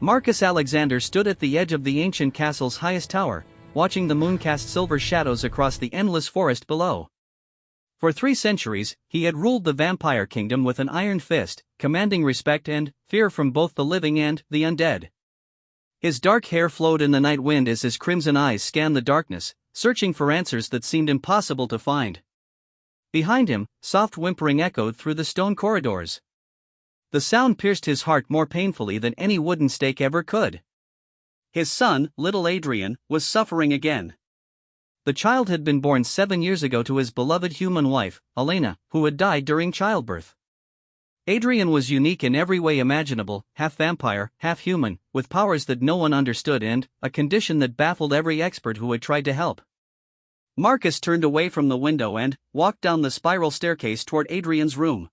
Marcus Alexander stood at the edge of the ancient castle's highest tower, watching the moon cast silver shadows across the endless forest below. For 3 centuries, he had ruled the vampire kingdom with an iron fist, commanding respect and fear from both the living and the undead. His dark hair flowed in the night wind as his crimson eyes scanned the darkness, searching for answers that seemed impossible to find. Behind him, soft whimpering echoed through the stone corridors. The sound pierced his heart more painfully than any wooden stake ever could. His son, little Adrian, was suffering again. The child had been born 7 years ago to his beloved human wife, Elena, who had died during childbirth. Adrian was unique in every way imaginable, half vampire, half human, with powers that no one understood and a condition that baffled every expert who had tried to help. Marcus turned away from the window and walked down the spiral staircase toward Adrian's room.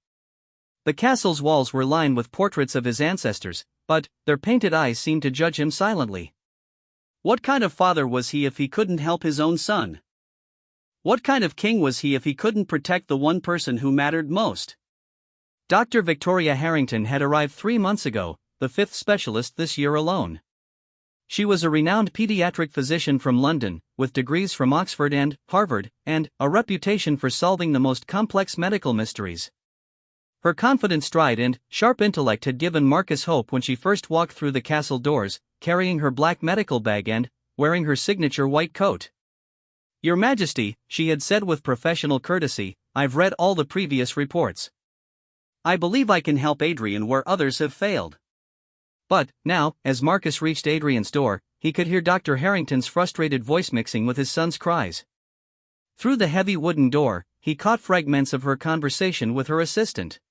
The castle's walls were lined with portraits of his ancestors, but their painted eyes seemed to judge him silently. What kind of father was he if he couldn't help his own son? What kind of king was he if he couldn't protect the one person who mattered most? Dr. Victoria Harrington had arrived 3 months ago, the 5th specialist this year alone. She was a renowned pediatric physician from London, with degrees from Oxford and Harvard, and a reputation for solving the most complex medical mysteries. Her confident stride and sharp intellect had given Marcus hope when she first walked through the castle doors, carrying her black medical bag and wearing her signature white coat. "Your Majesty," she had said with professional courtesy, "I've read all the previous reports. I believe I can help Adrian where others have failed." But now, as Marcus reached Adrian's door, he could hear Dr. Harrington's frustrated voice mixing with his son's cries. Through the heavy wooden door, he caught fragments of her conversation with her assistant.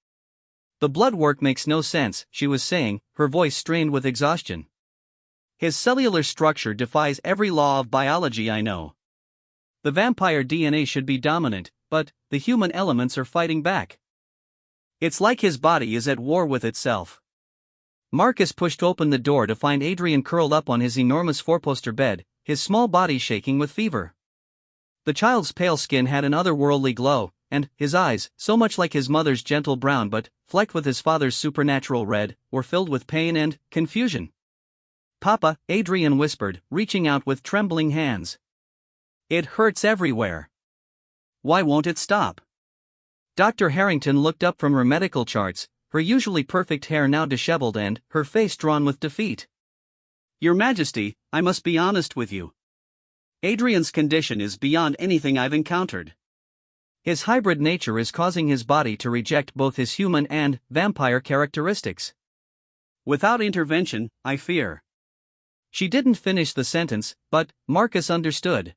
"The blood work makes no sense," she was saying, her voice strained with exhaustion. "His cellular structure defies every law of biology I know. The vampire DNA should be dominant, but the human elements are fighting back. It's like his body is at war with itself." Marcus pushed open the door to find Adrian curled up on his enormous 4-poster bed, his small body shaking with fever. The child's pale skin had an otherworldly glow, and his eyes, so much like his mother's gentle brown but flecked with his father's supernatural red, were filled with pain and confusion. "Papa," Adrian whispered, reaching out with trembling hands. "It hurts everywhere. Why won't it stop?" Dr. Harrington looked up from her medical charts, her usually perfect hair now disheveled and her face drawn with defeat. "Your Majesty, I must be honest with you. Adrian's condition is beyond anything I've encountered. His hybrid nature is causing his body to reject both his human and vampire characteristics. Without intervention, I fear." She didn't finish the sentence, but Marcus understood.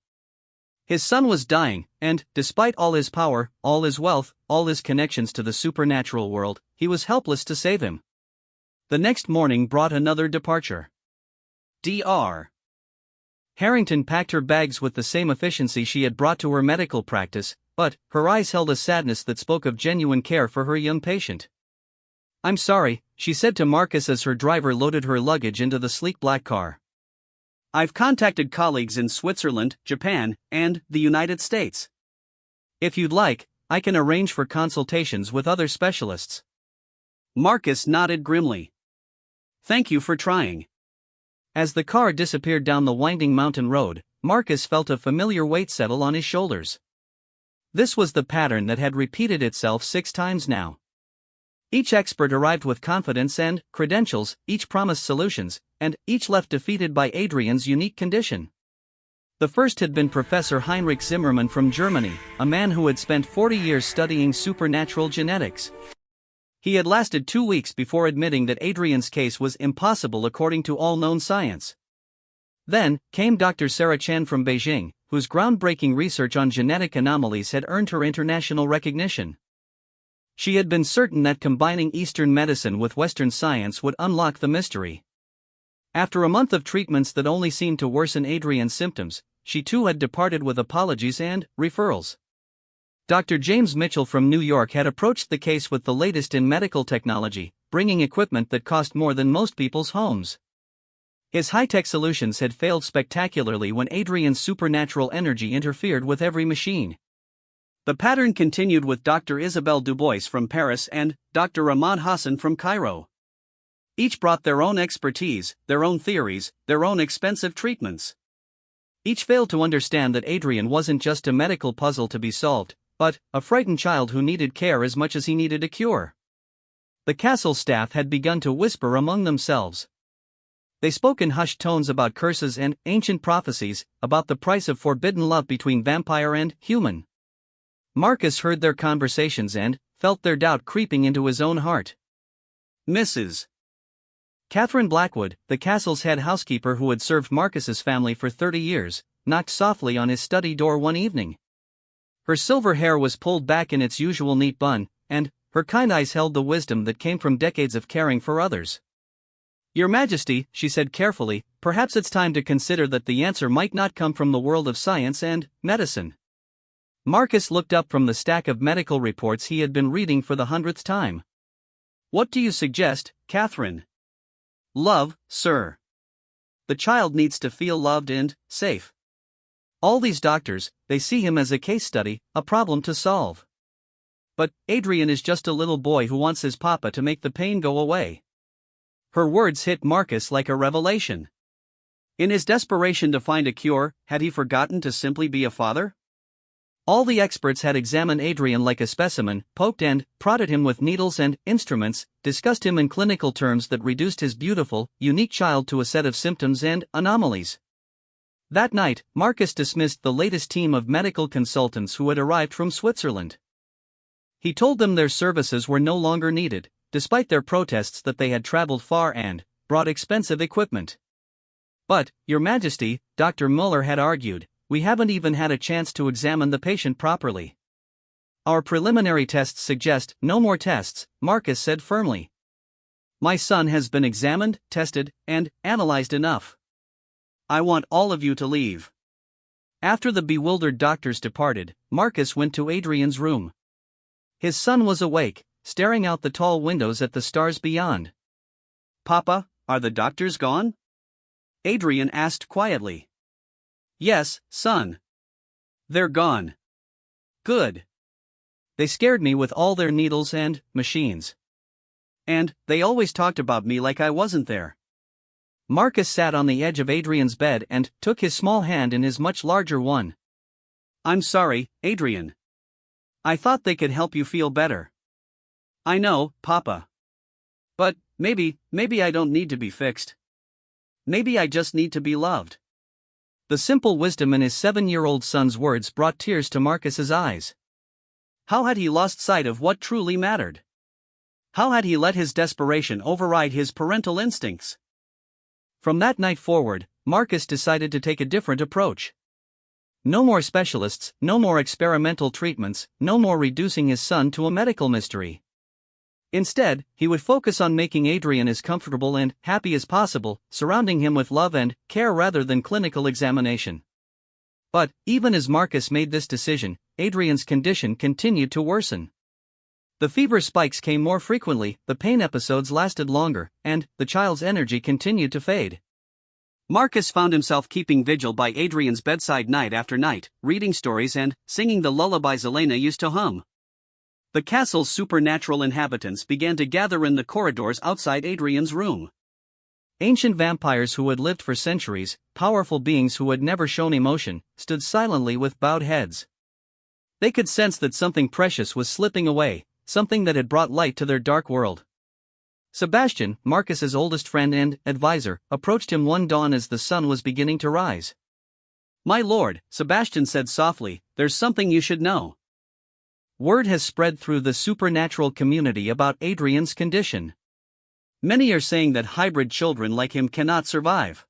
His son was dying, and despite all his power, all his wealth, all his connections to the supernatural world, he was helpless to save him. The next morning brought another departure. Dr. Harrington packed her bags with the same efficiency she had brought to her medical practice, but her eyes held a sadness that spoke of genuine care for her young patient. "I'm sorry," she said to Marcus as her driver loaded her luggage into the sleek black car. "I've contacted colleagues in Switzerland, Japan, and the United States. If you'd like, I can arrange for consultations with other specialists." Marcus nodded grimly. "Thank you for trying." As the car disappeared down the winding mountain road, Marcus felt a familiar weight settle on his shoulders. This was the pattern that had repeated itself 6 times now. Each expert arrived with confidence and credentials, each promised solutions, and each left defeated by Adrian's unique condition. The first had been Professor Heinrich Zimmermann from Germany, a man who had spent 40 years studying supernatural genetics. He had lasted 2 weeks before admitting that Adrian's case was impossible according to all known science. Then came Dr. Sarah Chan from Beijing, whose groundbreaking research on genetic anomalies had earned her international recognition. She had been certain that combining Eastern medicine with Western science would unlock the mystery. After a month of treatments that only seemed to worsen Adrian's symptoms, she too had departed with apologies and referrals. Dr. James Mitchell from New York had approached the case with the latest in medical technology, bringing equipment that cost more than most people's homes. His high-tech solutions had failed spectacularly when Adrian's supernatural energy interfered with every machine. The pattern continued with Dr. Isabelle Dubois from Paris and Dr. Ahmad Hassan from Cairo. Each brought their own expertise, their own theories, their own expensive treatments. Each failed to understand that Adrian wasn't just a medical puzzle to be solved, but a frightened child who needed care as much as he needed a cure. The castle staff had begun to whisper among themselves. They spoke in hushed tones about curses and ancient prophecies, about the price of forbidden love between vampire and human. Marcus heard their conversations and felt their doubt creeping into his own heart. Mrs. Catherine Blackwood, the castle's head housekeeper who had served Marcus's family for 30 years, knocked softly on his study door one evening. Her silver hair was pulled back in its usual neat bun, and her kind eyes held the wisdom that came from decades of caring for others. "Your Majesty," she said carefully, "perhaps it's time to consider that the answer might not come from the world of science and medicine." Marcus looked up from the stack of medical reports he had been reading for the 100th time. "What do you suggest, Catherine?" "Love, sir. The child needs to feel loved and safe. All these doctors, they see him as a case study, a problem to solve. But Adrian is just a little boy who wants his papa to make the pain go away." Her words hit Marcus like a revelation. In his desperation to find a cure, had he forgotten to simply be a father? All the experts had examined Adrian like a specimen, poked and prodded him with needles and instruments, discussed him in clinical terms that reduced his beautiful, unique child to a set of symptoms and anomalies. That night, Marcus dismissed the latest team of medical consultants who had arrived from Switzerland. He told them their services were no longer needed, despite their protests that they had traveled far and brought expensive equipment. "But, Your Majesty," Dr. Muller had argued, "we haven't even had a chance to examine the patient properly." "Our preliminary tests suggest no more tests," Marcus said firmly. "My son has been examined, tested, and analyzed enough. I want all of you to leave." After the bewildered doctors departed, Marcus went to Adrian's room. His son was awake, staring out the tall windows at the stars beyond. "Papa, are the doctors gone?" Adrian asked quietly. "Yes, son. They're gone." "Good. They scared me with all their needles and machines. And they always talked about me like I wasn't there." Marcus sat on the edge of Adrian's bed and took his small hand in his much larger one. "I'm sorry, Adrian. I thought they could help you feel better." "I know, Papa. But maybe I don't need to be fixed. Maybe I just need to be loved." The simple wisdom in his 7-year-old son's words brought tears to Marcus's eyes. How had he lost sight of what truly mattered? How had he let his desperation override his parental instincts? From that night forward, Marcus decided to take a different approach. No more specialists, no more experimental treatments, no more reducing his son to a medical mystery. Instead, he would focus on making Adrian as comfortable and happy as possible, surrounding him with love and care rather than clinical examination. But, even as Marcus made this decision, Adrian's condition continued to worsen. The fever spikes came more frequently, the pain episodes lasted longer, and the child's energy continued to fade. Marcus found himself keeping vigil by Adrian's bedside night after night, reading stories and singing the lullabies Elena used to hum. The castle's supernatural inhabitants began to gather in the corridors outside Adrian's room. Ancient vampires who had lived for centuries, powerful beings who had never shown emotion, stood silently with bowed heads. They could sense that something precious was slipping away, something that had brought light to their dark world. Sebastian, Marcus's oldest friend and advisor, approached him one dawn as the sun was beginning to rise. "My lord," Sebastian said softly, "there's something you should know. Word has spread through the supernatural community about Adrian's condition. Many are saying that hybrid children like him cannot survive.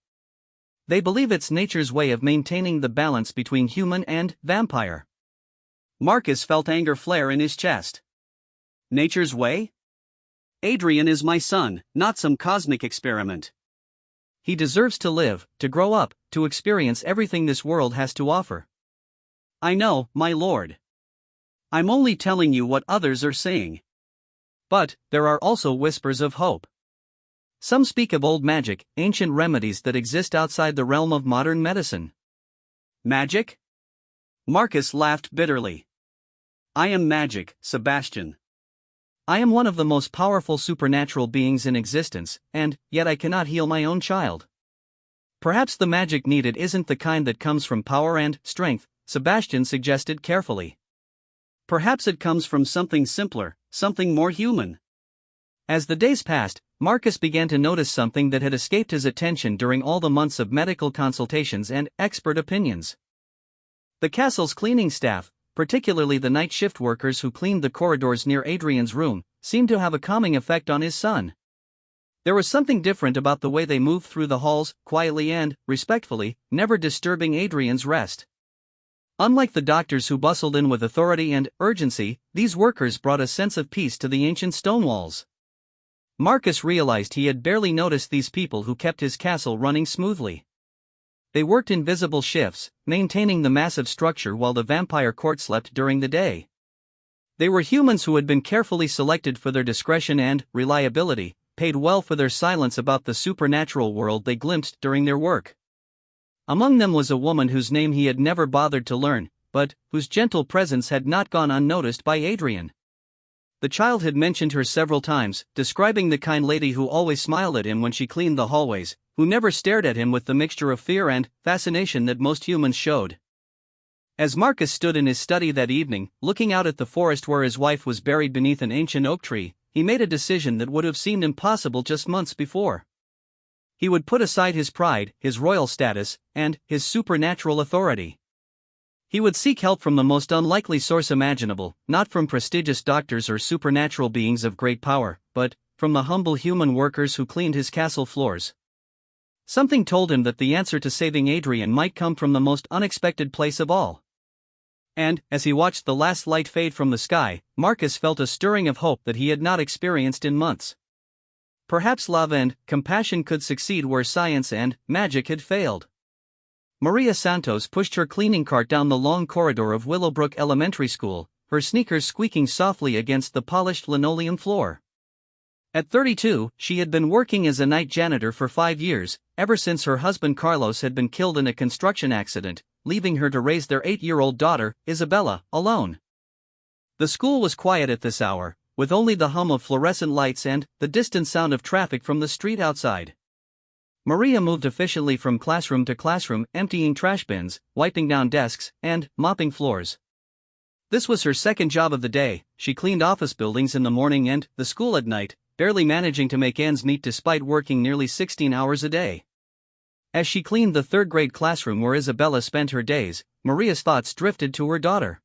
They believe it's nature's way of maintaining the balance between human and vampire." Marcus felt anger flare in his chest. Nature's way? Adrian is my son, not some cosmic experiment. He deserves to live, to grow up, to experience everything this world has to offer. "I know, my lord. I'm only telling you what others are saying. But there are also whispers of hope. Some speak of old magic, ancient remedies that exist outside the realm of modern medicine." "Magic?" Marcus laughed bitterly. "I am magic, Sebastian. I am one of the most powerful supernatural beings in existence, and yet I cannot heal my own child. Perhaps the magic needed isn't the kind that comes from power and strength, Sebastian suggested carefully. Perhaps it comes from something simpler, something more human. As the days passed, Marcus began to notice something that had escaped his attention during all the months of medical consultations and expert opinions. The castle's cleaning staff, particularly the night shift workers who cleaned the corridors near Adrian's room, seemed to have a calming effect on his son. There was something different about the way they moved through the halls, quietly and respectfully, never disturbing Adrian's rest. Unlike the doctors who bustled in with authority and urgency, these workers brought a sense of peace to the ancient stone walls. Marcus realized he had barely noticed these people who kept his castle running smoothly. They worked invisible shifts, maintaining the massive structure while the vampire court slept during the day. They were humans who had been carefully selected for their discretion and reliability, paid well for their silence about the supernatural world they glimpsed during their work. Among them was a woman whose name he had never bothered to learn, but whose gentle presence had not gone unnoticed by Adrian. The child had mentioned her several times, describing the kind lady who always smiled at him when she cleaned the hallways, who never stared at him with the mixture of fear and fascination that most humans showed. As Marcus stood in his study that evening, looking out at the forest where his wife was buried beneath an ancient oak tree, he made a decision that would have seemed impossible just months before. He would put aside his pride, his royal status, and his supernatural authority. He would seek help from the most unlikely source imaginable, not from prestigious doctors or supernatural beings of great power, but from the humble human workers who cleaned his castle floors. Something told him that the answer to saving Adrian might come from the most unexpected place of all. And, as he watched the last light fade from the sky, Marcus felt a stirring of hope that he had not experienced in months. Perhaps love and compassion could succeed where science and magic had failed. Maria Santos pushed her cleaning cart down the long corridor of Willowbrook Elementary School, her sneakers squeaking softly against the polished linoleum floor. At 32, she had been working as a night janitor for 5 years, ever since her husband Carlos had been killed in a construction accident, leaving her to raise their 8-year-old daughter, Isabella, alone. The school was quiet at this hour, with only the hum of fluorescent lights and the distant sound of traffic from the street outside. Maria moved efficiently from classroom to classroom, emptying trash bins, wiping down desks, and mopping floors. This was her second job of the day. She cleaned office buildings in the morning and the school at night, barely managing to make ends meet despite working nearly 16 hours a day. As she cleaned the third-grade classroom where Isabella spent her days, Maria's thoughts drifted to her daughter.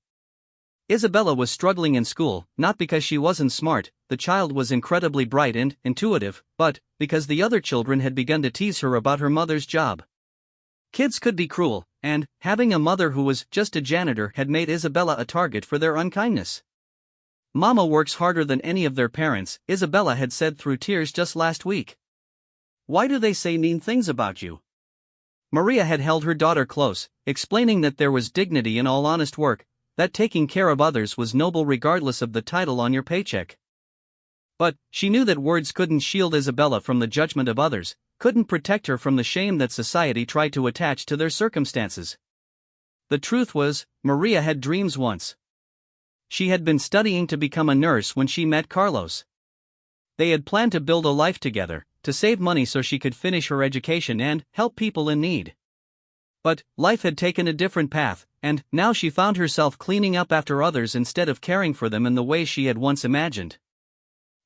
Isabella was struggling in school, not because she wasn't smart, the child was incredibly bright and intuitive, but because the other children had begun to tease her about her mother's job. Kids could be cruel, and having a mother who was just a janitor had made Isabella a target for their unkindness. "Mama works harder than any of their parents," Isabella had said through tears just last week. "Why do they say mean things about you?" Maria had held her daughter close, explaining that there was dignity in all honest work, that taking care of others was noble regardless of the title on your paycheck. But she knew that words couldn't shield Isabella from the judgment of others, couldn't protect her from the shame that society tried to attach to their circumstances. The truth was, Maria had dreams once. She had been studying to become a nurse when she met Carlos. They had planned to build a life together, to save money so she could finish her education and help people in need. But life had taken a different path, and now she found herself cleaning up after others instead of caring for them in the way she had once imagined.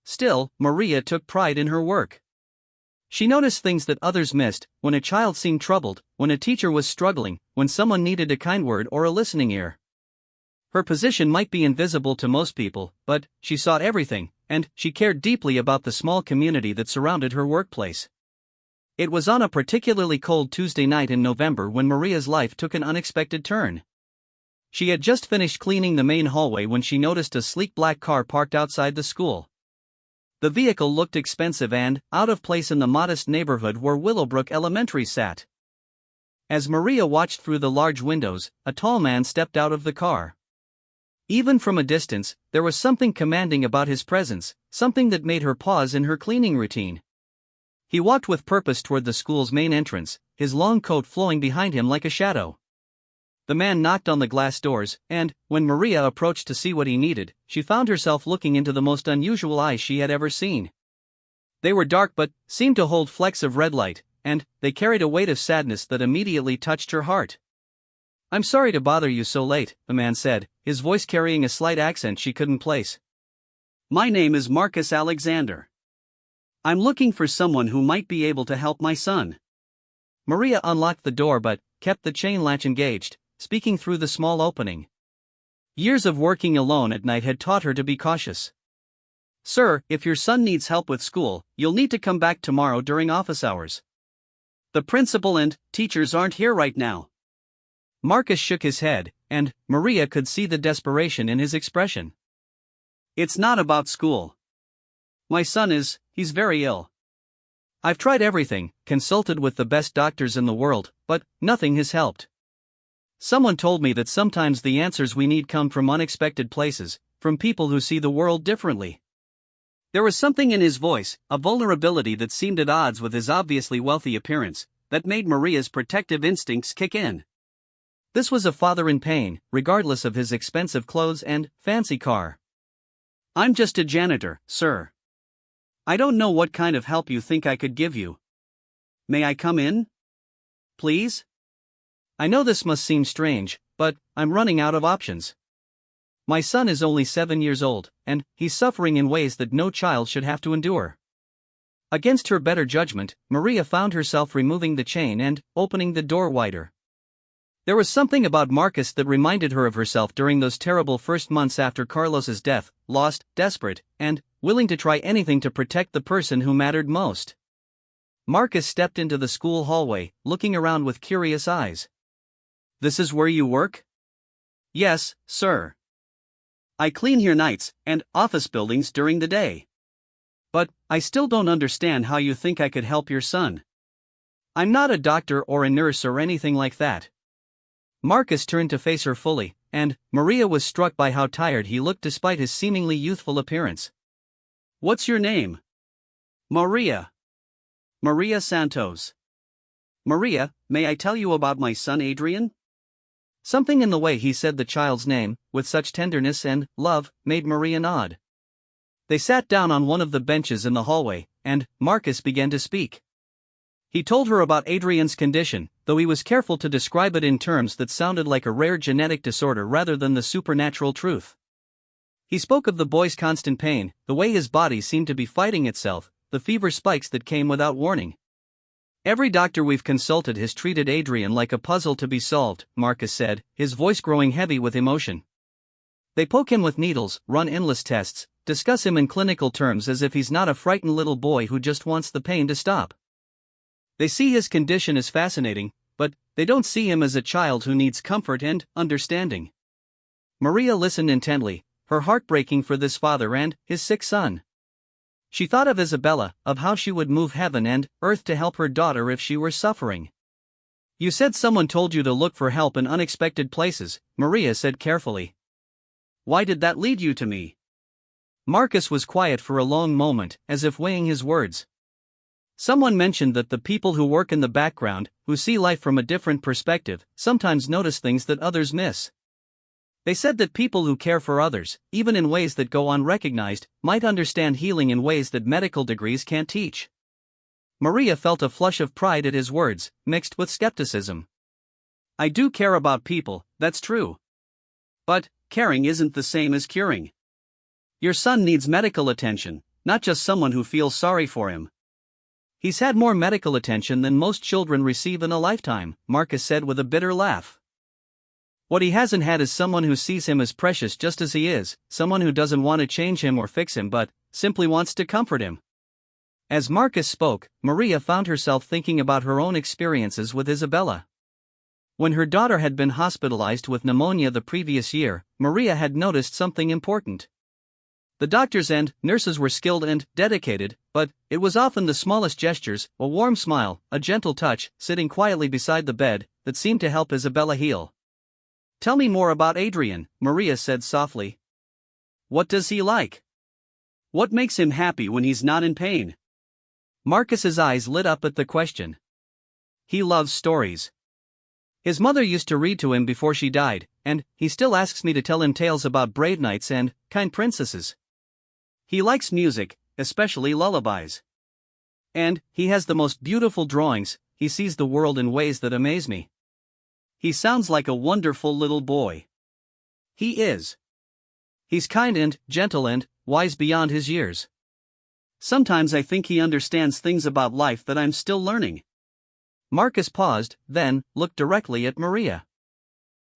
Still, Maria took pride in her work. She noticed things that others missed: when a child seemed troubled, when a teacher was struggling, when someone needed a kind word or a listening ear. Her position might be invisible to most people, but she saw everything, and she cared deeply about the small community that surrounded her workplace. It was on a particularly cold Tuesday night in November when Maria's life took an unexpected turn. She had just finished cleaning the main hallway when she noticed a sleek black car parked outside the school. The vehicle looked expensive and out of place in the modest neighborhood where Willowbrook Elementary sat. As Maria watched through the large windows, a tall man stepped out of the car. Even from a distance, there was something commanding about his presence, something that made her pause in her cleaning routine. He walked with purpose toward the school's main entrance, his long coat flowing behind him like a shadow. The man knocked on the glass doors, and, when Maria approached to see what he needed, she found herself looking into the most unusual eyes she had ever seen. They were dark but seemed to hold flecks of red light, and they carried a weight of sadness that immediately touched her heart. "I'm sorry to bother you so late," the man said, his voice carrying a slight accent she couldn't place. "My name is Marcus Alexander. I'm looking for someone who might be able to help my son." Maria unlocked the door but kept the chain latch engaged, speaking through the small opening. Years of working alone at night had taught her to be cautious. "Sir, if your son needs help with school, you'll need to come back tomorrow during office hours. The principal and teachers aren't here right now." Marcus shook his head, and Maria could see the desperation in his expression. "It's not about school. My son he's very ill. I've tried everything, consulted with the best doctors in the world, but nothing has helped. Someone told me that sometimes the answers we need come from unexpected places, from people who see the world differently." There was something in his voice, a vulnerability that seemed at odds with his obviously wealthy appearance, that made Maria's protective instincts kick in. This was a father in pain, regardless of his expensive clothes and fancy car. "I'm just a janitor, sir. I don't know what kind of help you think I could give you. May I come in? Please? I know this must seem strange, but I'm running out of options. My son is only 7 years old, and he's suffering in ways that no child should have to endure." Against her better judgment, Maria found herself removing the chain and opening the door wider. There was something about Marcus that reminded her of herself during those terrible first months after Carlos's death, lost, desperate, and willing to try anything to protect the person who mattered most. Marcus stepped into the school hallway, looking around with curious eyes. "This is where you work?" "Yes, sir. I clean here nights and office buildings during the day. But I still don't understand how you think I could help your son. I'm not a doctor or a nurse or anything like that." Marcus turned to face her fully, and Maria was struck by how tired he looked despite his seemingly youthful appearance. "What's your name?" "Maria. Maria Santos." "Maria, may I tell you about my son Adrian?" Something in the way he said the child's name, with such tenderness and love, made Maria nod. They sat down on one of the benches in the hallway, and Marcus began to speak. He told her about Adrian's condition, though he was careful to describe it in terms that sounded like a rare genetic disorder rather than the supernatural truth. He spoke of the boy's constant pain, the way his body seemed to be fighting itself, the fever spikes that came without warning. "Every doctor we've consulted has treated Adrian like a puzzle to be solved," Marcus said, his voice growing heavy with emotion. "They poke him with needles, run endless tests, discuss him in clinical terms as if he's not a frightened little boy who just wants the pain to stop. They see his condition as fascinating, but they don't see him as a child who needs comfort and understanding." Maria listened intently, her heart breaking for this father and his sick son. She thought of Isabella, of how she would move heaven and earth to help her daughter if she were suffering. "You said someone told you to look for help in unexpected places," Maria said carefully. "Why did that lead you to me?" Marcus was quiet for a long moment, as if weighing his words. "Someone mentioned that the people who work in the background, who see life from a different perspective, sometimes notice things that others miss. They said that people who care for others, even in ways that go unrecognized, might understand healing in ways that medical degrees can't teach." Maria felt a flush of pride at his words, mixed with skepticism. "I do care about people, that's true. But caring isn't the same as curing. Your son needs medical attention, not just someone who feels sorry for him." "He's had more medical attention than most children receive in a lifetime," Marcus said with a bitter laugh. "What he hasn't had is someone who sees him as precious just as he is, someone who doesn't want to change him or fix him but simply wants to comfort him." As Marcus spoke, Maria found herself thinking about her own experiences with Isabella. When her daughter had been hospitalized with pneumonia the previous year, Maria had noticed something important. The doctors and nurses were skilled and dedicated, but it was often the smallest gestures, a warm smile, a gentle touch, sitting quietly beside the bed, that seemed to help Isabella heal. "Tell me more about Adrian," Maria said softly. "What does he like? What makes him happy when he's not in pain?" Marcus's eyes lit up at the question. "He loves stories. His mother used to read to him before she died, and he still asks me to tell him tales about brave knights and kind princesses. He likes music, especially lullabies. And he has the most beautiful drawings. He sees the world in ways that amaze me. He sounds like a wonderful little boy. He is. He's kind and gentle and wise beyond his years. Sometimes I think he understands things about life that I'm still learning. Marcus paused, then looked directly at Maria.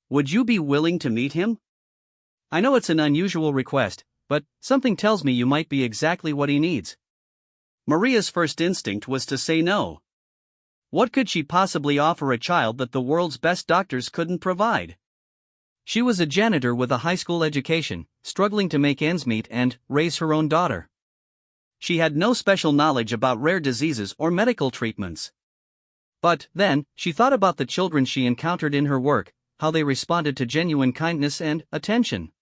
Would you be willing to meet him? I know it's an unusual request, but something tells me you might be exactly what he needs. Maria's first instinct was to say no. What could she possibly offer a child that the world's best doctors couldn't provide? She was a janitor with a high school education, struggling to make ends meet and raise her own daughter. She had no special knowledge about rare diseases or medical treatments. But then, she thought about the children she encountered in her work, how they responded to genuine kindness and attention.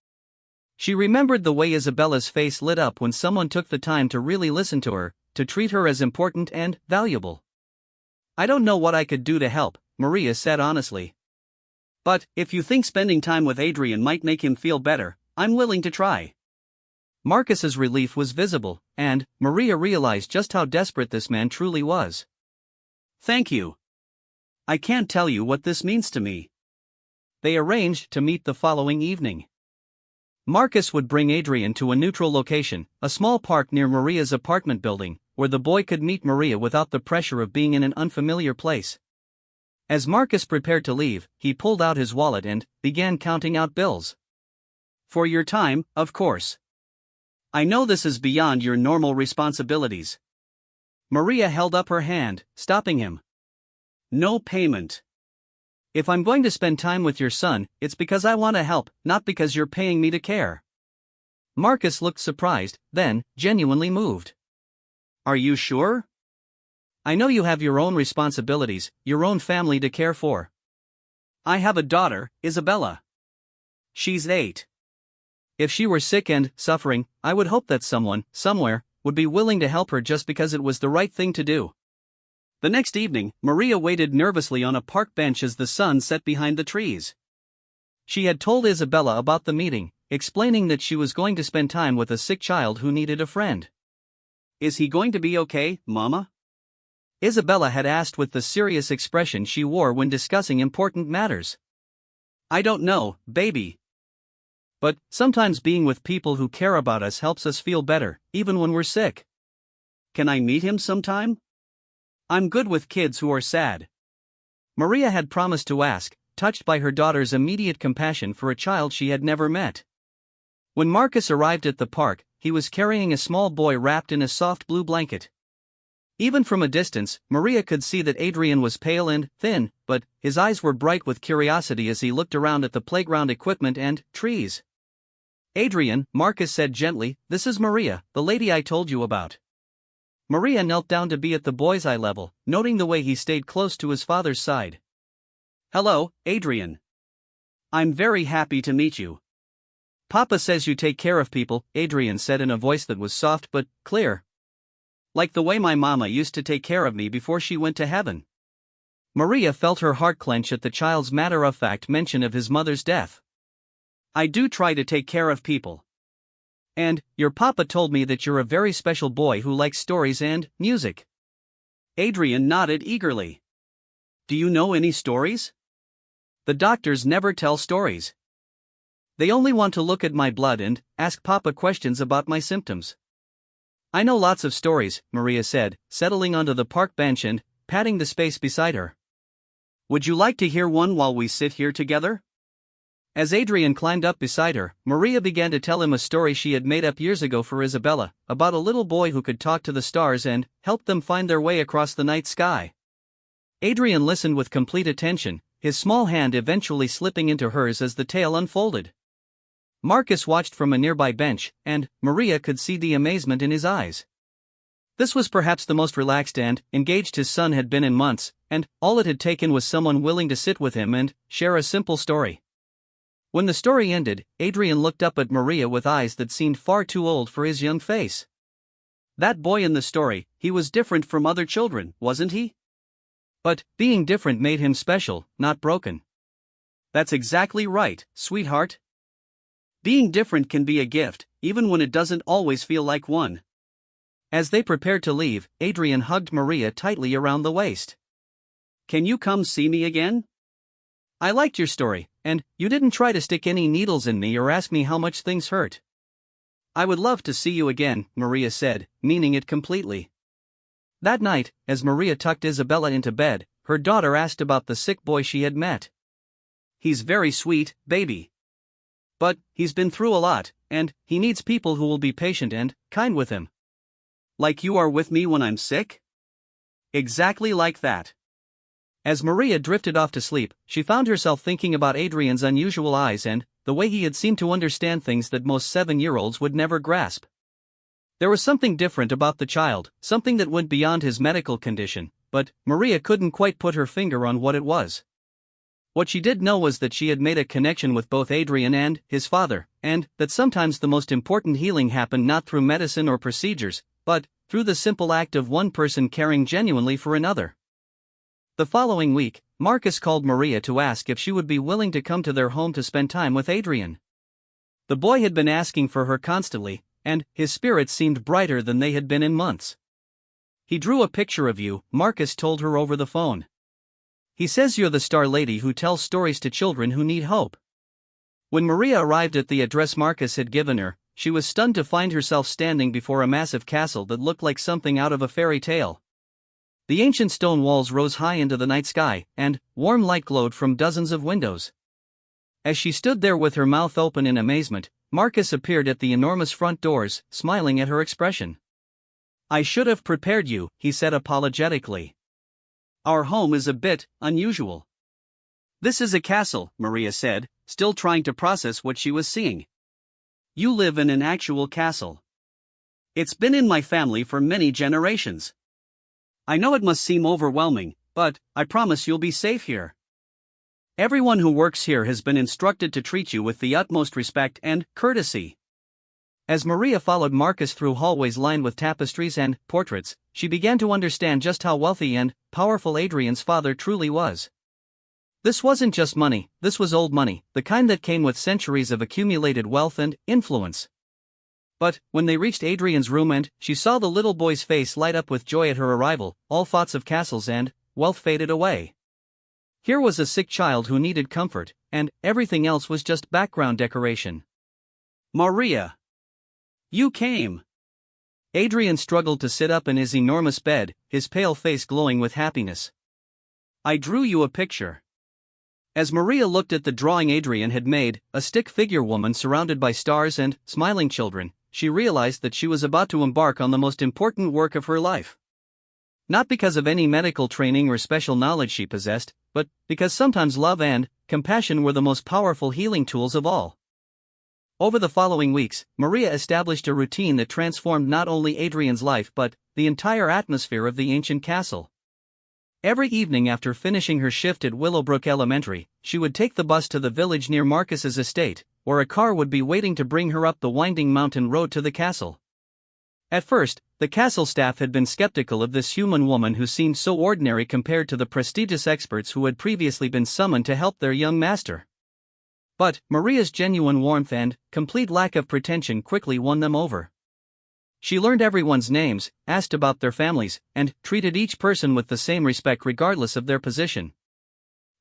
She remembered the way Isabella's face lit up when someone took the time to really listen to her, to treat her as important and valuable. I don't know what I could do to help, Maria said honestly. But if you think spending time with Adrian might make him feel better, I'm willing to try. Marcus's relief was visible, and Maria realized just how desperate this man truly was. Thank you. I can't tell you what this means to me. They arranged to meet the following evening. Marcus would bring Adrian to a neutral location, a small park near Maria's apartment building, where the boy could meet Maria without the pressure of being in an unfamiliar place. As Marcus prepared to leave, he pulled out his wallet and began counting out bills. For your time, of course. I know this is beyond your normal responsibilities. Maria held up her hand, stopping him. No payment. If I'm going to spend time with your son, it's because I want to help, not because you're paying me to care. Marcus looked surprised, then genuinely moved. Are you sure? I know you have your own responsibilities, your own family to care for. I have a daughter, Isabella. She's 8. If she were sick and suffering, I would hope that someone, somewhere, would be willing to help her just because it was the right thing to do. The next evening, Maria waited nervously on a park bench as the sun set behind the trees. She had told Isabella about the meeting, explaining that she was going to spend time with a sick child who needed a friend. Is he going to be okay, Mama? Isabella had asked with the serious expression she wore when discussing important matters. I don't know, baby. But sometimes being with people who care about us helps us feel better, even when we're sick. Can I meet him sometime? I'm good with kids who are sad. Maria had promised to ask, touched by her daughter's immediate compassion for a child she had never met. When Marcus arrived at the park, he was carrying a small boy wrapped in a soft blue blanket. Even from a distance, Maria could see that Adrian was pale and thin, but his eyes were bright with curiosity as he looked around at the playground equipment and trees. Adrian, Marcus said gently, this is Maria, the lady I told you about. Maria knelt down to be at the boy's eye level, noting the way he stayed close to his father's side. Hello, Adrian. I'm very happy to meet you. Papa says you take care of people, Adrian said in a voice that was soft but clear. Like the way my mama used to take care of me before she went to heaven. Maria felt her heart clench at the child's matter-of-fact mention of his mother's death. I do try to take care of people. And your papa told me that you're a very special boy who likes stories and music. Adrian nodded eagerly. Do you know any stories? The doctors never tell stories. They only want to look at my blood and ask Papa questions about my symptoms. I know lots of stories, Maria said, settling onto the park bench and patting the space beside her. Would you like to hear one while we sit here together? As Adrian climbed up beside her, Maria began to tell him a story she had made up years ago for Isabella, about a little boy who could talk to the stars and help them find their way across the night sky. Adrian listened with complete attention, his small hand eventually slipping into hers as the tale unfolded. Marcus watched from a nearby bench, and Maria could see the amazement in his eyes. This was perhaps the most relaxed and engaged his son had been in months, and all it had taken was someone willing to sit with him and share a simple story. When the story ended, Adrian looked up at Maria with eyes that seemed far too old for his young face. That boy in the story, he was different from other children, wasn't he? But being different made him special, not broken. That's exactly right, sweetheart. Being different can be a gift, even when it doesn't always feel like one. As they prepared to leave, Adrian hugged Maria tightly around the waist. Can you come see me again? I liked your story, and you didn't try to stick any needles in me or ask me how much things hurt. I would love to see you again, Maria said, meaning it completely. That night, as Maria tucked Isabella into bed, her daughter asked about the sick boy she had met. He's very sweet, baby. But he's been through a lot, and he needs people who will be patient and kind with him. Like you are with me when I'm sick? Exactly like that. As Maria drifted off to sleep, she found herself thinking about Adrian's unusual eyes and the way he had seemed to understand things that most 7-year-olds would never grasp. There was something different about the child, something that went beyond his medical condition, but Maria couldn't quite put her finger on what it was. What she did know was that she had made a connection with both Adrian and his father, and that sometimes the most important healing happened not through medicine or procedures, but through the simple act of one person caring genuinely for another. The following week, Marcus called Maria to ask if she would be willing to come to their home to spend time with Adrian. The boy had been asking for her constantly, and his spirits seemed brighter than they had been in months. He drew a picture of you, Marcus told her over the phone. He says you're the star lady who tells stories to children who need hope. When Maria arrived at the address Marcus had given her, she was stunned to find herself standing before a massive castle that looked like something out of a fairy tale. The ancient stone walls rose high into the night sky, and warm light glowed from dozens of windows. As she stood there with her mouth open in amazement, Marcus appeared at the enormous front doors, smiling at her expression. I should have prepared you, he said apologetically. Our home is a bit unusual. This is a castle, Maria said, still trying to process what she was seeing. You live in an actual castle. It's been in my family for many generations. I know it must seem overwhelming, but I promise you'll be safe here. Everyone who works here has been instructed to treat you with the utmost respect and courtesy. As Maria followed Marcus through hallways lined with tapestries and portraits, she began to understand just how wealthy and powerful Adrian's father truly was. This wasn't just money, this was old money, the kind that came with centuries of accumulated wealth and influence. But when they reached Adrian's room and she saw the little boy's face light up with joy at her arrival, all thoughts of castles and wealth faded away. Here was a sick child who needed comfort, and everything else was just background decoration. Maria! You came! Adrian struggled to sit up in his enormous bed, his pale face glowing with happiness. I drew you a picture. As Maria looked at the drawing Adrian had made, a stick figure woman surrounded by stars and smiling children, she realized that she was about to embark on the most important work of her life. Not because of any medical training or special knowledge she possessed, but because sometimes love and compassion were the most powerful healing tools of all. Over the following weeks, Maria established a routine that transformed not only Adrian's life but the entire atmosphere of the ancient castle. Every evening after finishing her shift at Willowbrook Elementary, she would take the bus to the village near Marcus's estate, where a car would be waiting to bring her up the winding mountain road to the castle. At first, the castle staff had been skeptical of this human woman who seemed so ordinary compared to the prestigious experts who had previously been summoned to help their young master. But Maria's genuine warmth and complete lack of pretension quickly won them over. She learned everyone's names, asked about their families, and treated each person with the same respect regardless of their position.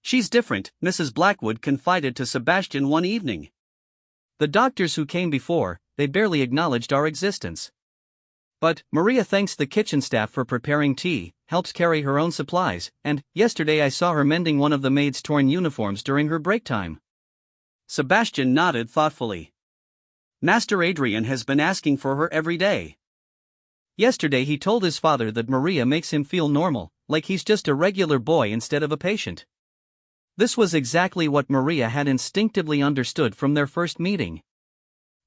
She's different, Mrs. Blackwood confided to Sebastian one evening. The doctors who came before, they barely acknowledged our existence. But Maria thanks the kitchen staff for preparing tea, helps carry her own supplies, and yesterday I saw her mending one of the maid's torn uniforms during her break time. Sebastian nodded thoughtfully. Master Adrian has been asking for her every day. Yesterday he told his father that Maria makes him feel normal, like he's just a regular boy instead of a patient. This was exactly what Maria had instinctively understood from their first meeting.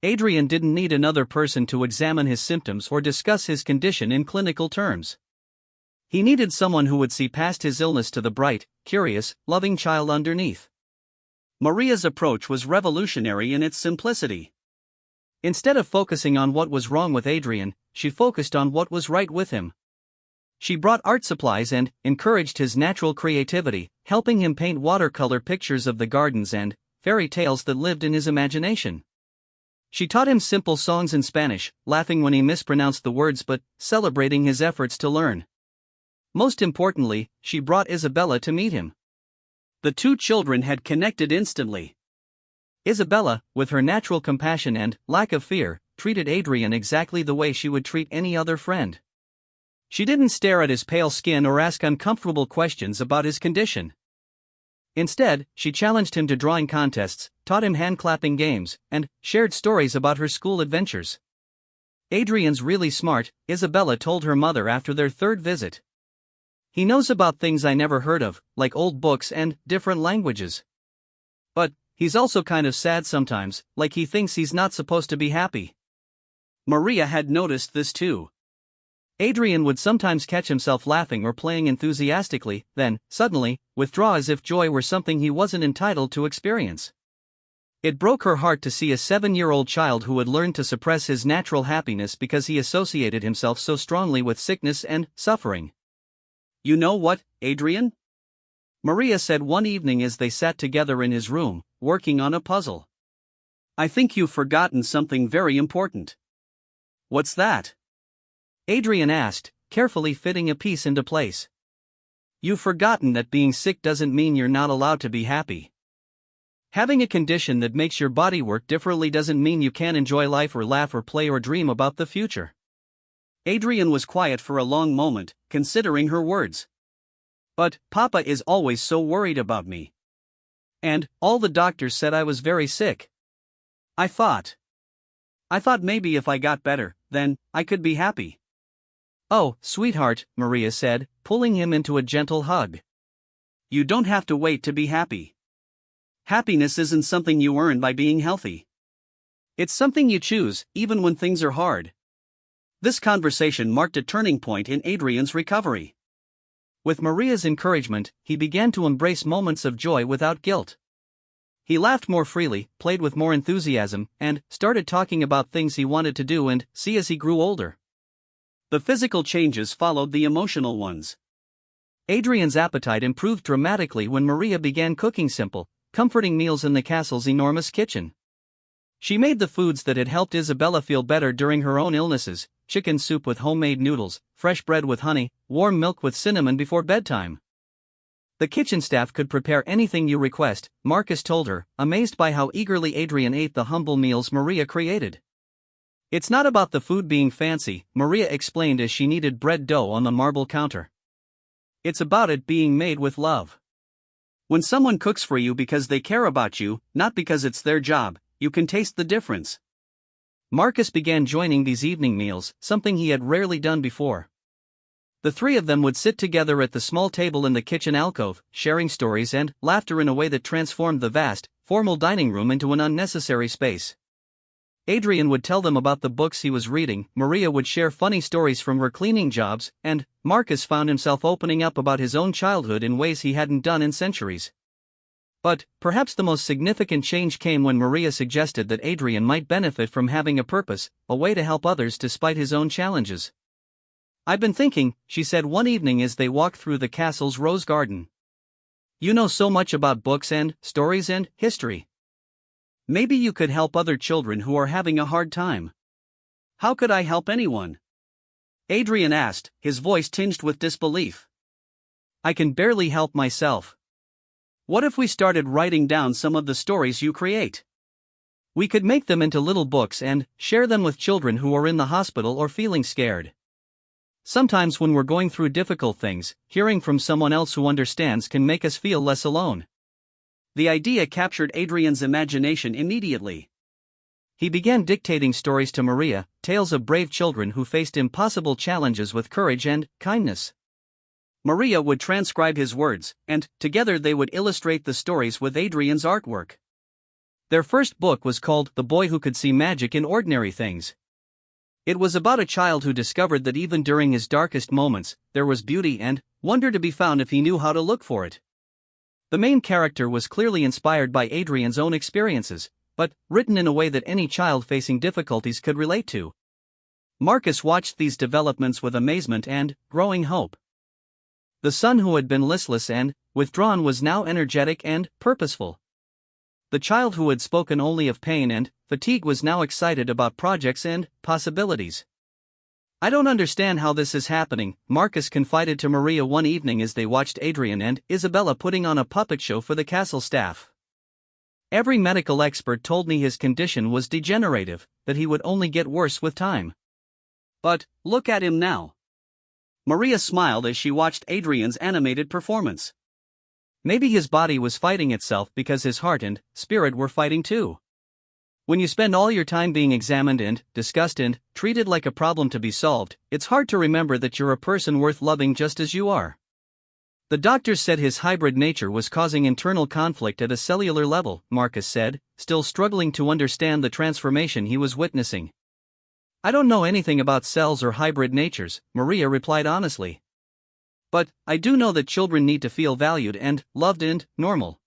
Adrian didn't need another person to examine his symptoms or discuss his condition in clinical terms. He needed someone who would see past his illness to the bright, curious, loving child underneath. Maria's approach was revolutionary in its simplicity. Instead of focusing on what was wrong with Adrian, she focused on what was right with him. She brought art supplies and encouraged his natural creativity, helping him paint watercolor pictures of the gardens and fairy tales that lived in his imagination. She taught him simple songs in Spanish, laughing when he mispronounced the words but celebrating his efforts to learn. Most importantly, she brought Isabella to meet him. The two children had connected instantly. Isabella, with her natural compassion and lack of fear, treated Adrian exactly the way she would treat any other friend. She didn't stare at his pale skin or ask uncomfortable questions about his condition. Instead, she challenged him to drawing contests, taught him hand-clapping games, and shared stories about her school adventures. "Adrian's really smart," Isabella told her mother after their third visit. "He knows about things I never heard of, like old books and different languages. But he's also kind of sad sometimes, like he thinks he's not supposed to be happy." Maria had noticed this too. Adrian would sometimes catch himself laughing or playing enthusiastically, then, suddenly, withdraw as if joy were something he wasn't entitled to experience. It broke her heart to see a 7-year-old child who had learned to suppress his natural happiness because he associated himself so strongly with sickness and suffering. "You know what, Adrian?" Maria said one evening as they sat together in his room, working on a puzzle. "I think you've forgotten something very important." "What's that?" Adrian asked, carefully fitting a piece into place. "You've forgotten that being sick doesn't mean you're not allowed to be happy. Having a condition that makes your body work differently doesn't mean you can't enjoy life or laugh or play or dream about the future." Adrian was quiet for a long moment, considering her words. "But Papa is always so worried about me. And all the doctors said I was very sick. I thought maybe if I got better, then I could be happy." "Oh, sweetheart," Maria said, pulling him into a gentle hug. "You don't have to wait to be happy. Happiness isn't something you earn by being healthy. It's something you choose, even when things are hard." This conversation marked a turning point in Adrian's recovery. With Maria's encouragement, he began to embrace moments of joy without guilt. He laughed more freely, played with more enthusiasm, and started talking about things he wanted to do and see as he grew older. The physical changes followed the emotional ones. Adrian's appetite improved dramatically when Maria began cooking simple, comforting meals in the castle's enormous kitchen. She made the foods that had helped Isabella feel better during her own illnesses: chicken soup with homemade noodles, fresh bread with honey, warm milk with cinnamon before bedtime. "The kitchen staff could prepare anything you request," Marcus told her, amazed by how eagerly Adrian ate the humble meals Maria created. "It's not about the food being fancy," Maria explained as she kneaded bread dough on the marble counter. "It's about it being made with love. When someone cooks for you because they care about you, not because it's their job, you can taste the difference." Marcus began joining these evening meals, something he had rarely done before. The three of them would sit together at the small table in the kitchen alcove, sharing stories and laughter in a way that transformed the vast, formal dining room into an unnecessary space. Adrian would tell them about the books he was reading, Maria would share funny stories from her cleaning jobs, and Marcus found himself opening up about his own childhood in ways he hadn't done in centuries. But perhaps the most significant change came when Maria suggested that Adrian might benefit from having a purpose, a way to help others despite his own challenges. "I've been thinking," she said one evening as they walked through the castle's rose garden. "You know so much about books and stories and history. Maybe you could help other children who are having a hard time." "How could I help anyone?" Adrian asked, his voice tinged with disbelief. "I can barely help myself. What if we started writing down some of the stories you create? We could make them into little books and share them with children who are in the hospital or feeling scared. Sometimes when we're going through difficult things, hearing from someone else who understands can make us feel less alone." The idea captured Adrian's imagination immediately. He began dictating stories to Maria, tales of brave children who faced impossible challenges with courage and kindness. Maria would transcribe his words, and together they would illustrate the stories with Adrian's artwork. Their first book was called The Boy Who Could See Magic in Ordinary Things. It was about a child who discovered that even during his darkest moments, there was beauty and wonder to be found if he knew how to look for it. The main character was clearly inspired by Adrian's own experiences, but written in a way that any child facing difficulties could relate to. Marcus watched these developments with amazement and growing hope. The son who had been listless and withdrawn was now energetic and purposeful. The child who had spoken only of pain and fatigue was now excited about projects and possibilities. "I don't understand how this is happening," Marcus confided to Maria one evening as they watched Adrian and Isabella putting on a puppet show for the castle staff. "Every medical expert told me his condition was degenerative, that he would only get worse with time. But look at him now." Maria smiled as she watched Adrian's animated performance. Maybe his body was fighting itself because his heart and spirit were fighting too. When you spend all your time being examined and discussed and treated like a problem to be solved, it's hard to remember that you're a person worth loving just as you are. "The doctors said his hybrid nature was causing internal conflict at a cellular level," Marcus said, still struggling to understand the transformation he was witnessing. "I don't know anything about cells or hybrid natures," Maria replied honestly. "But I do know that children need to feel valued and loved and normal.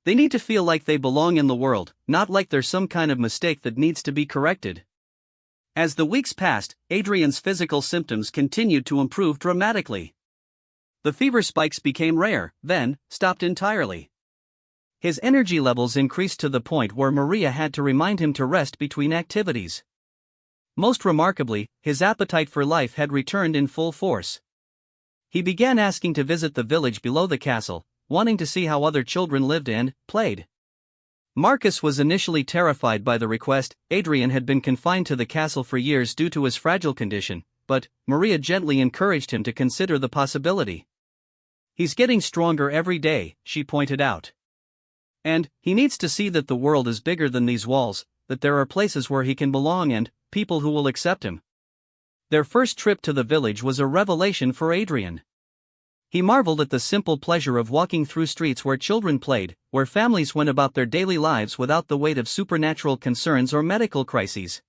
They need to feel like they belong in the world, not like they're some kind of mistake that needs to be corrected." As the weeks passed, Adrian's physical symptoms continued to improve dramatically. The fever spikes became rare, then stopped entirely. His energy levels increased to the point where Maria had to remind him to rest between activities. Most remarkably, his appetite for life had returned in full force. He began asking to visit the village below the castle, wanting to see how other children lived and played. Marcus was initially terrified by the request. Adrian had been confined to the castle for years due to his fragile condition, but Maria gently encouraged him to consider the possibility. "He's getting stronger every day," she pointed out. "And he needs to see that the world is bigger than these walls, that there are places where he can belong and people who will accept him." Their first trip to the village was a revelation for Adrian. He marveled at the simple pleasure of walking through streets where children played, where families went about their daily lives without the weight of supernatural concerns or medical crises.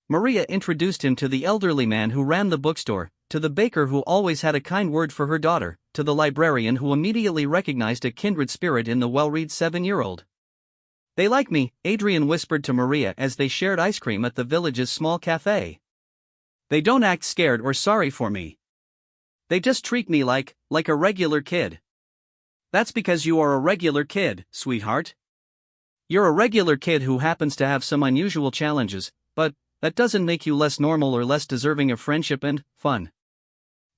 Maria introduced him to the elderly man who ran the bookstore, to the baker who always had a kind word for her daughter, to the librarian who immediately recognized a kindred spirit in the well-read 7-year-old. "They like me," Adrian whispered to Maria as they shared ice cream at the village's small cafe. "They don't act scared or sorry for me. They just treat me like a regular kid." "That's because you are a regular kid, sweetheart. You're a regular kid who happens to have some unusual challenges, but that doesn't make you less normal or less deserving of friendship and fun."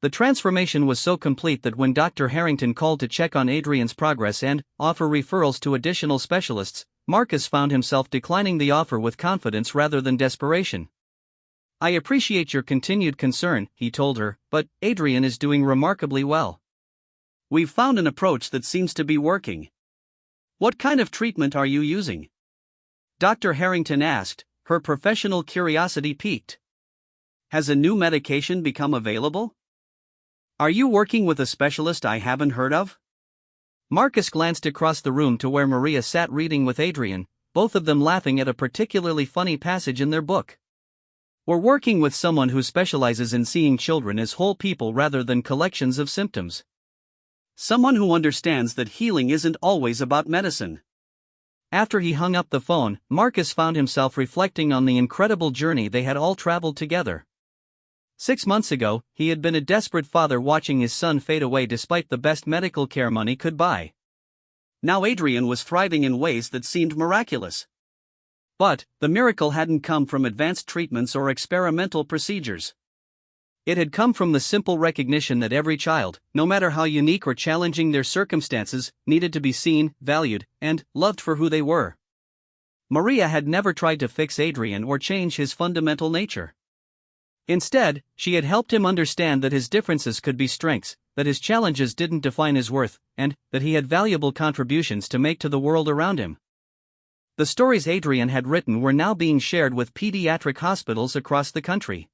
The transformation was so complete that when Dr. Harrington called to check on Adrian's progress and offer referrals to additional specialists, Marcus found himself declining the offer with confidence rather than desperation. "I appreciate your continued concern," he told her, "but Adrian is doing remarkably well. We've found an approach that seems to be working." "What kind of treatment are you using?" Dr. Harrington asked, her professional curiosity piqued. "Has a new medication become available? Are you working with a specialist I haven't heard of?" Marcus glanced across the room to where Maria sat reading with Adrian, both of them laughing at a particularly funny passage in their book. "We're working with someone who specializes in seeing children as whole people rather than collections of symptoms. Someone who understands that healing isn't always about medicine." After he hung up the phone, Marcus found himself reflecting on the incredible journey they had all traveled together. 6 months ago, he had been a desperate father watching his son fade away despite the best medical care money could buy. Now Adrian was thriving in ways that seemed miraculous. But the miracle hadn't come from advanced treatments or experimental procedures. It had come from the simple recognition that every child, no matter how unique or challenging their circumstances, needed to be seen, valued, and loved for who they were. Maria had never tried to fix Adrian or change his fundamental nature. Instead, she had helped him understand that his differences could be strengths, that his challenges didn't define his worth, and that he had valuable contributions to make to the world around him. The stories Adrian had written were now being shared with pediatric hospitals across the country.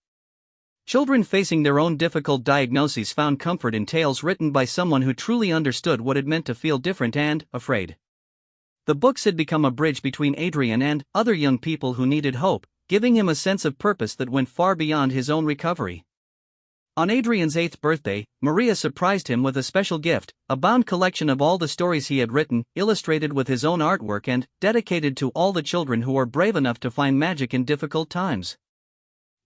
Children facing their own difficult diagnoses found comfort in tales written by someone who truly understood what it meant to feel different and afraid. The books had become a bridge between Adrian and other young people who needed hope, giving him a sense of purpose that went far beyond his own recovery. On Adrian's 8th birthday, Maria surprised him with a special gift, a bound collection of all the stories he had written, illustrated with his own artwork and dedicated to all the children who were brave enough to find magic in difficult times.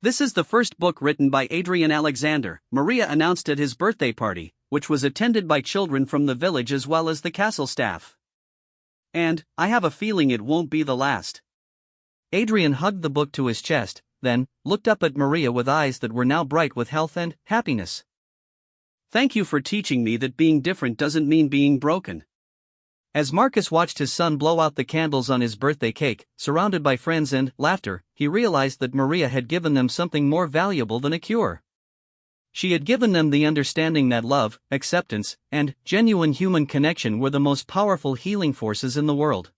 This is the first book written by Adrian Alexander, Maria announced at his birthday party, which was attended by children from the village as well as the castle staff. And I have a feeling it won't be the last. Adrian hugged the book to his chest, then looked up at Maria with eyes that were now bright with health and happiness. Thank you for teaching me that being different doesn't mean being broken. As Marcus watched his son blow out the candles on his birthday cake, surrounded by friends and laughter, he realized that Maria had given them something more valuable than a cure. She had given them the understanding that love, acceptance, and genuine human connection were the most powerful healing forces in the world.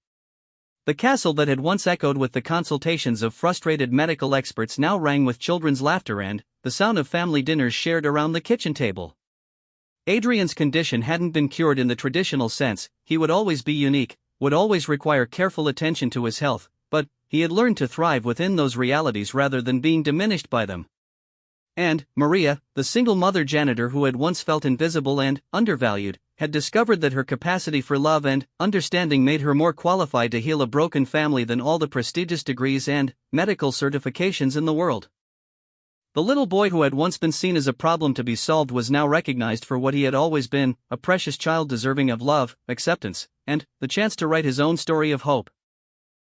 The castle that had once echoed with the consultations of frustrated medical experts now rang with children's laughter and the sound of family dinners shared around the kitchen table. Adrian's condition hadn't been cured in the traditional sense. He would always be unique, would always require careful attention to his health, but he had learned to thrive within those realities rather than being diminished by them. And Maria, the single mother janitor who had once felt invisible and undervalued, had discovered that her capacity for love and understanding made her more qualified to heal a broken family than all the prestigious degrees and medical certifications in the world. The little boy who had once been seen as a problem to be solved was now recognized for what he had always been, a precious child deserving of love, acceptance, and the chance to write his own story of hope.